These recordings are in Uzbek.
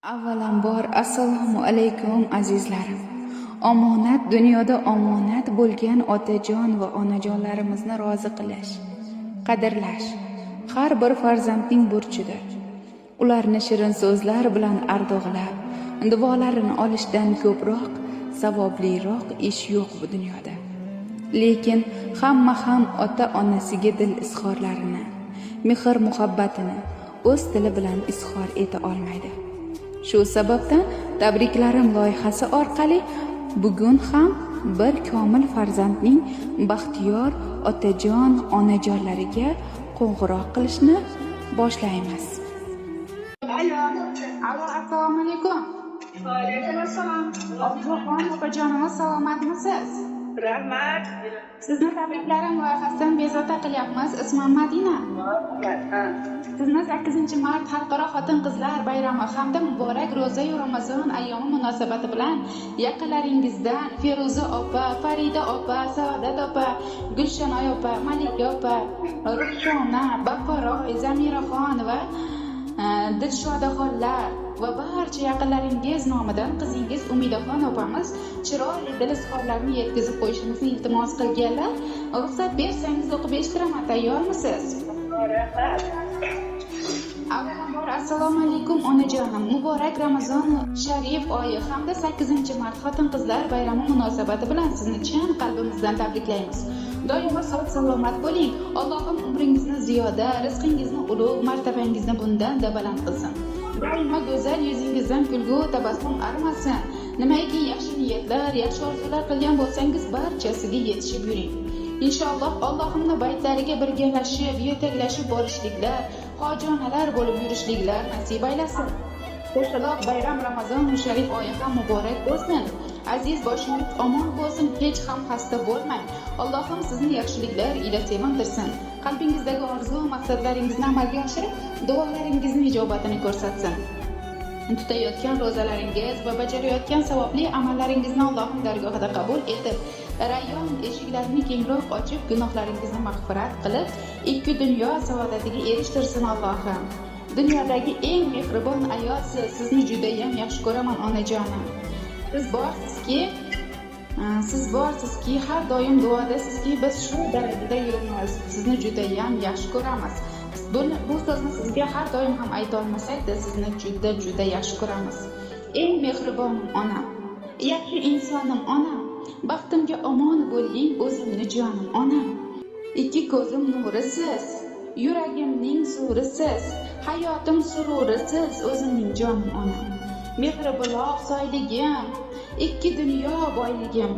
Avvalambor assalomu alaykum azizlarim. Omonat dunyoda omonat bo'lgan otajon va onajonlarimizni rozi qilish, qadrlash har bir farzandning burchidir. Ularni shirin so'zlar bilan ardoqlab, duolarini olishdan ko'proq savobliroq ish yo'q bu dunyoda. Lekin hamma ham ota-onasiga dil izhorlarini, mehr muhabbatini o'z tili bilan izhor eta olmaydi. Shu sababdan tabriklarim loyihasi orqali bugun ham bir komil farzandning baxtiyor otajon, onajonlariga qo'ng'iroq qilishni boshlaymiz. Alo, assalomu alaykum. Va alaykum assalom. Abduxon opajonimiz salomatmisiz? Rahmat. Sizni tabriklarim loyihasidan bezovta qilyapmiz. Ismim Madina. Sizni 8-mart Xalqaro xotin-qizlar bayrami hamda muborak ro'za-yu Ramazon ayyomi munosabati bilan yaqinlaringizdan Feruza opa, Farida opa, Saodat opa, Gulshanoy opa, Malika opa, Ruxshona, Baqqaroy, Zamiraxon va Dilshodaxonlar va barcha yaqinlaringiz nomidan qizingiz Umidaxon opamiz chiroyli dil izhorlarini yetkazib qo'yishimizni iltimos qilganlar. Ruxsat bersangiz o'qib eshitiraman. Tayyormisiz? Rahmat. Avvalambor assalomu alaykum onajonim. Muborak Ramazon sharif oyi hamda 8-mart xotin-qizlar bayrami munosabati bilan sizni chin qalbimizdan tabriklaymiz. Doimo sog' salomat bo'ling. Allohim umringizni ziyoda, rizqingizni ulug', martabangizni bundan-da baland qilsin. Doimo go'zal yuzingizdan kulgu tabassum arimasin. Nimaiki yaxshi niyatlar, yaxshi orzular qilgan bo'lsangiz barchasiga yetishib yuring. Inshaalloh Allohimning baytlariga birgalashib, yetaklashib borishliklar, hojonalar bo'lib yurishliklar nasib aylasin. Qo'shaloq bayram Ramazon sharif oyi ham muborak bo'lsin. Aziz boshingiz omon bo'lsin, hech ham xasta bo'lmang. Allohim sizni yaxshiliklar ila sevintirsin. Qalbingizdagi orzu, maqsadlaringizni amalga oshirib, duolaringizni ijobatini ko'rsatsin. Tutayotgan ro'zalaringiz va bajarayotgan savobli amallaringizni Allohning dargohida qabul etib, rayyon eshiklarini kengroq ochib, gunohlaringizni mag'firat qilib, ikki dunyo saodatiga erishtirsin Allohim. Dunyodagi eng mehribon ayol sizni juda ham yaxshi ko'raman onajonim. Siz borsizki, har doim duodasizki, biz shu darajada yuribmiz. Sizni juda ham yaxshi ko'ramiz. Bu so'zni sizga har doim ham ayta olmasak-da, sizni juda yaxshi ko'ramiz. Eng mehribon onam, yaxshi insonim onam, baxtimga omon bo'ling o'zimni jonim onam. Ikki ko'zim nurisiz, yuragimning surisiz, hayotim sururisiz o'zimning jonim onam. Mehri buloq soyligim, ikki dunyo boyligim,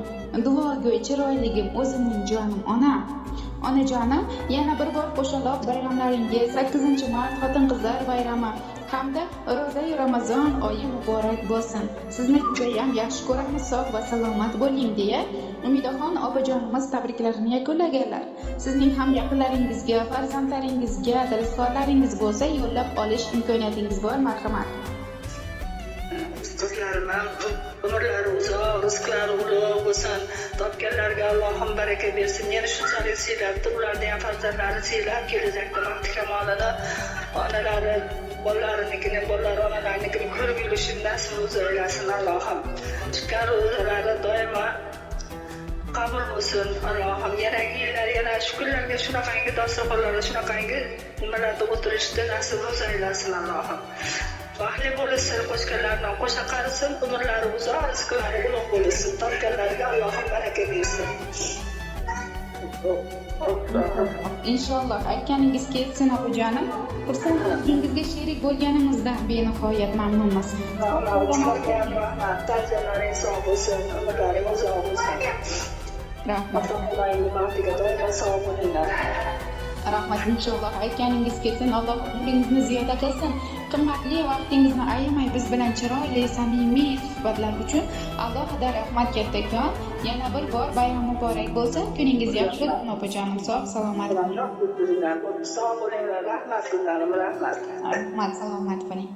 duogo'y chiroyligim o'zimning jonim onam. Onajonim, yana bir bor qo'shaloq bayramlaringiz 8-mart xotin-qizlar bayrami hamda ro'za-yu Ramazon oyi muborak bo'lsin. Sizni juda ham yaxshi ko'ramiz, sog' va salomat bo'ling deya Umidaxon opajonimiz tabriklarini yakunlaganlar. Sizning ham yaqinlaringizga, farzandlaringizga tilxorlaringiz bo'lsa yo'llab olish imkoniyatingiz bor, marhamat. Qizlarim umrlari uzoq, rizqlari ulug' bo'lsin. Topganlarga Allohim baraka bersin. Yana shunchalik siylabdi, ularni ham farzandlari siylab kelajakda baxti kamolini onalari bolalarini, bolalari onalarini ko'rib yurishini nasib aylasin Allohim. Chiqqan ro'zalari doimo qabul bo'lsin Allohim. Yana shukrlarga shunaqangi dasturxonlarda shunaqangi nimalarda o'tirishni nasib aylasin Allohim. Baxtli bo'lsin, qo'shganlardan qo'sha qarisin, umrlari uzoq, rizqlari ulug' bo'lsin. Topganlarga Allohim baraka bersin. Inshaalloh aytganingiz kelsin opajonim. Xursandligingizga sherik bo'lganimizdan benihoyat mamnunmiz. Rahmat, tajribalaring sog' bo'lsin, umrlaring uzoq bo'lsin. Rahmat. Allohning baxtiga doimo sog' bo'linglar. Rahmat, inshaalloh aytganingiz kelsin. Alloh umringizni ziyoda qilsin. Qimmatli vaqtingizni ayamay biz bilan chiroyli, samimiy suhbatlar uchun alohida rahmat kattakon. Yana bir bor bayram muborak bo'lsin. Kuningiz yaxshi bo'lsin opajonim. Sog' salomat bo'ling. Sog' bo'linglar. Rahmat kunlarim, rahmat. Rahmat, salomat bo'ling.